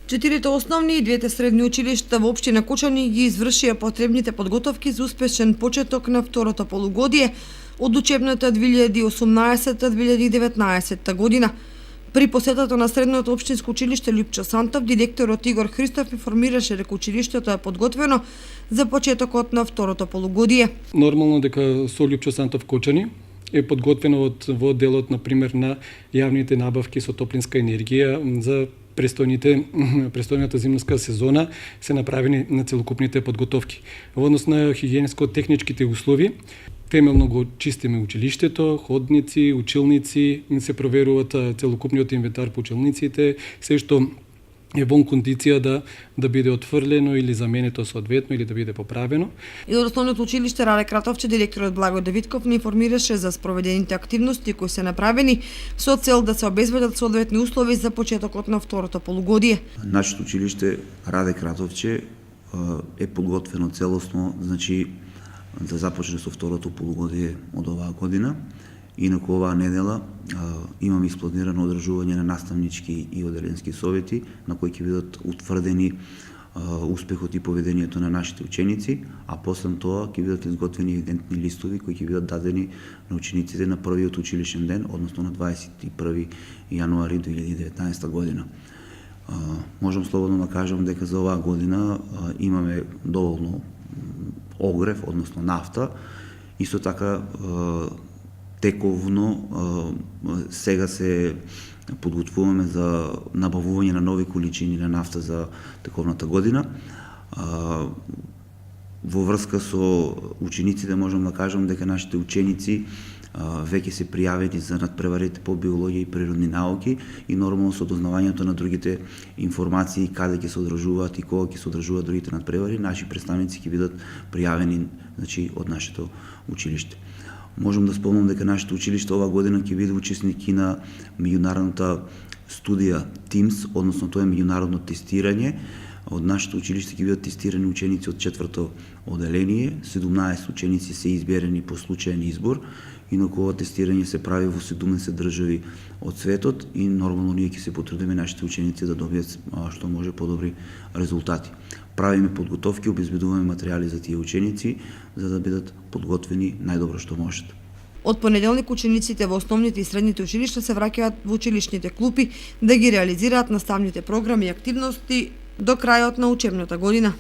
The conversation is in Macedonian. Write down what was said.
Четирите основни и двете средни училишта во општина Кочани ги извршија потребните подготовки за успешен почеток на второто полугодие од учебната 2018-2019 година. При посетата на средното општинско училиште Лјупчо Сантов, директорот Игор Христов информираше дека училиштето е подготвено за почетокот на второто полугодие. Нормално дека со Лјупчо Сантов Кочани е подготвено во делот, например, на јавните набавки со топлинска енергија за престојната зимска сезона се направени на целокупните подготовки. Во однос на хигиенско-техничките услови, темелно го чистиме училиштето, ходници, училници, се проверуваат целокупниот инвентар по училниците, се што е во кондиција да биде отфрлено или заменето соодветно или да биде поправено. И од основното училиште Раде Кратовче, директорот Благо Давидков не информираше за спроведените активности кои се направени со цел да се обезбедат соодветни услови за почетокот на второто полугодие. Нашето училиште Раде Кратовче е подготвено целосно, значи да започне со второто полугодие од оваа година. Инаку оваа недела имаме испланирано одржување на наставнички и оделенски совети на кои ќе бидат утврдени успехот и поведението на нашите ученици, а после тоа ќе бидат изготвени евидентни листови кои ќе бидат дадени на учениците на првиот училишен ден, односно на 21 јануари 2019 година. Можам слободно да кажам дека за оваа година имаме доволно огрев, односно нафта. Исто така тековно сега се подготвуваме за набавување на нови количини на нафта за тековната година. Во врска со учениците можам да кажам дека нашите ученици веќе се пријавени за надпреварите по биологија и природни науки и нормално со дознавањето на другите информации каде ќе се одржуваат и кога ќе се одржуваат другите надпревари, наши представници ќе бидат пријавени, значи, од нашето училиште. Можам да спомнам дека нашето училиште оваа година ќе биде учесник и на меѓународната студија TIMSS, односно тоа е меѓународно тестирање. Од нашето училиште ќе бидат тестирани ученици од 4-то оделение, 17 ученици се изберени по случаен избор, инаку ова тестирање се прави во 17 држави од светот и нормално ние ќе се потрудиме нашите ученици да добијат што може подобри резултати. Правиме подготовки, обезбедуваме материјали за тие ученици за да бидат подготвени најдобро што можат. Од понеделник учениците во основните и средните училишта се враќаат во училишните клупи да ги реализираат наставните програми и активности до крајот на учебната година.